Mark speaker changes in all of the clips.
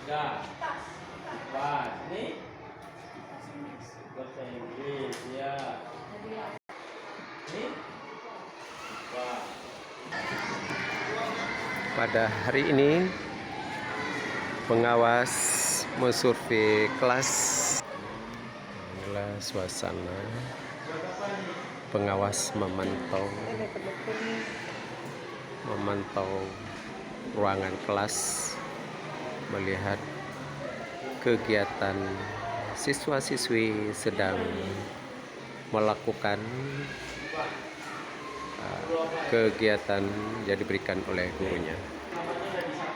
Speaker 1: Ya. Wah, ini bahasa Inggris ya. Ini. Wah.
Speaker 2: Pada hari ini pengawas mensurvei kelas. Inilah suasana pengawas memantau ruangan kelas, melihat kegiatan siswa-siswi sedang melakukan kegiatan yang diberikan oleh gurunya.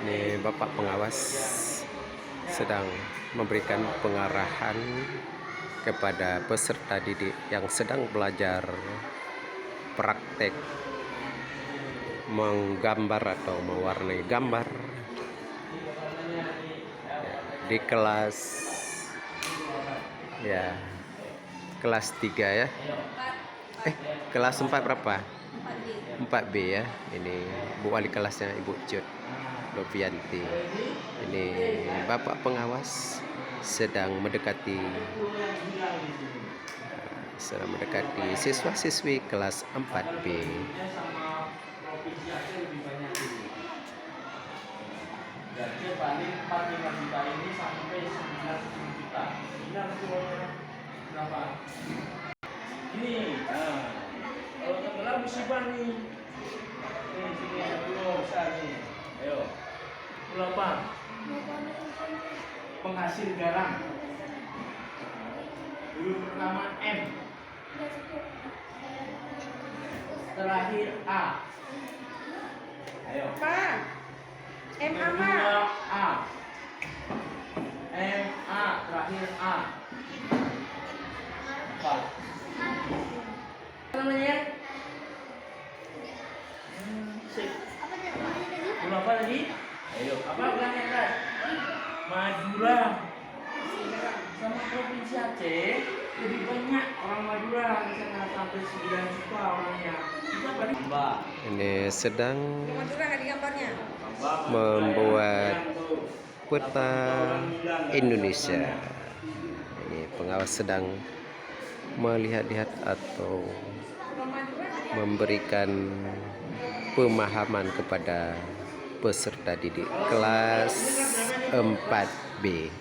Speaker 2: Ini Bapak pengawas sedang memberikan pengarahan kepada peserta didik yang sedang belajar praktek menggambar atau mewarnai gambar di kelas kelas 3 ya. Kelas 4 berapa? 4B ya. Ini Bu Wali kelasnya Ibu Cut Lovianti. Ini Bapak pengawas sedang mendekati siswa-siswi kelas 4B.
Speaker 1: Jadi paling 45 juta ini sampai 90 juta. Ini harus berapa? Ini, kalau tenggelam musibah nih. Sini pulau besar nih. Ayo. Pulau apa? Penghasil garam. Dulu pertama M. Terakhir A. Ayo.
Speaker 3: Pak. MA
Speaker 1: A. MA terakhir A. Apa? Namanya? Pulau apa tadi? Ayo, apa bilangnya kan? Madura. Sama provinsi Aceh lebih banyak orang Madura di sana, sampai 9 juta orangnya. Kita paling Mbak.
Speaker 2: Ini sedang
Speaker 3: Madura nggak di gambarnya?
Speaker 2: membuat peta Indonesia. Ini pengawas sedang melihat-lihat atau memberikan pemahaman kepada peserta didik kelas 4B.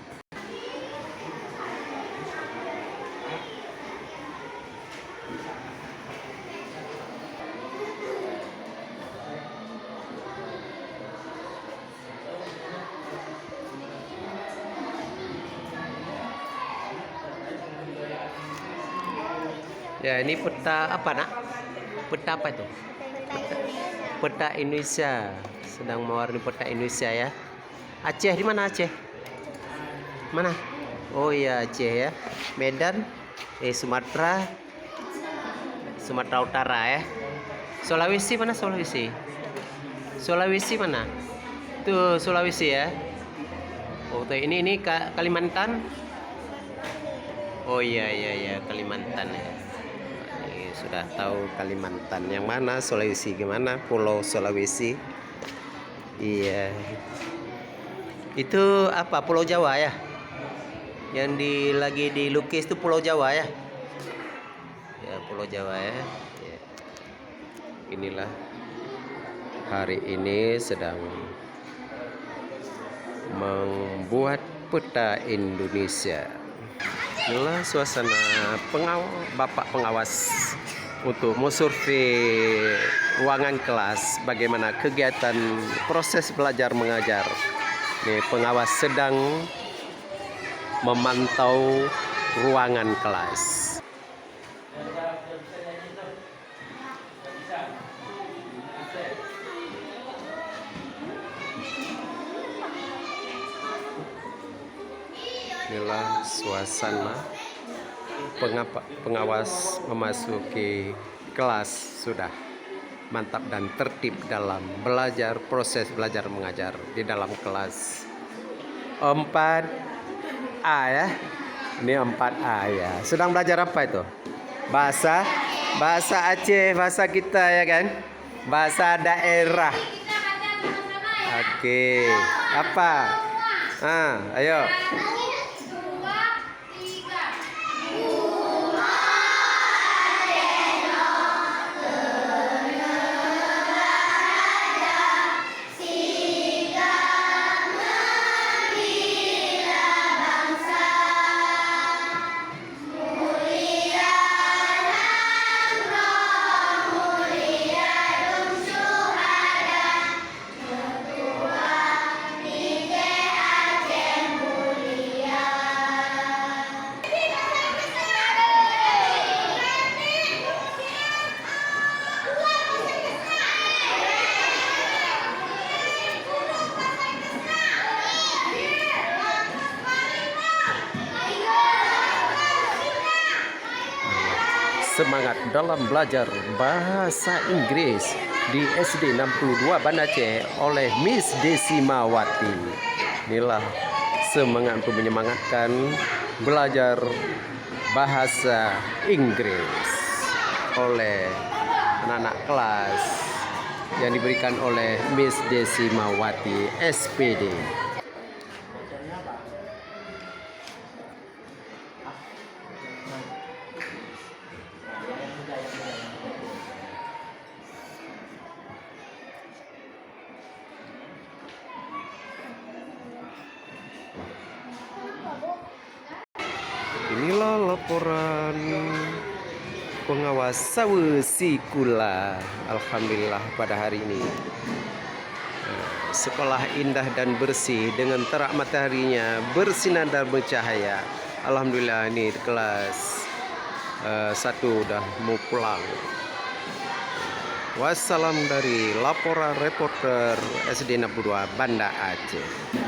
Speaker 2: Ya, ini peta apa, Nak? Peta apa itu? Peta Indonesia. Sedang mewarnai peta Indonesia ya. Aceh di mana Aceh? Mana? Oh iya Aceh ya. Medan, Sumatera, Sumatera Utara ya. Sulawesi mana Sulawesi? Sulawesi mana? Tuh Sulawesi ya. Oh tuh ini Kalimantan. Oh iya Kalimantan ya. Sudah tahu Kalimantan yang mana, Sulawesi gimana, Pulau Sulawesi. Iya. Itu apa? Pulau Jawa ya? Yang lagi dilukis itu Pulau Jawa ya? Ya, Pulau Jawa ya. Ya. Inilah hari ini sedang membuat peta Indonesia. Inilah suasana Bapak pengawas untuk mensurvei ruangan kelas, bagaimana kegiatan proses belajar mengajar. Ini pengawas sedang memantau ruangan kelas. Inilah suasana pengawas memasuki kelas, sudah mantap dan tertib dalam belajar, proses belajar mengajar di dalam kelas 4A ya. Ini 4A ya. Sedang belajar apa itu? Bahasa Aceh, bahasa kita ya kan? Bahasa daerah. Oke. Apa? Ayo. Semangat dalam belajar bahasa Inggris di SD 62 Banda Aceh oleh Miss Desimawati. Inilah semangat untuk menyemangatkan belajar bahasa Inggris oleh anak-anak kelas yang diberikan oleh Miss Desimawati SPD.
Speaker 1: Bacanya apa? Yang mudah, yang mudah.
Speaker 2: Inilah laporan pengawas Sawesikula. Alhamdulillah pada hari ini sekolah indah dan bersih dengan terak mataharinya bersinar dan bercahaya. Alhamdulillah ini kelas 1 udah mau pulang. Wassalam dari laporan reporter SD 62 Banda Aceh.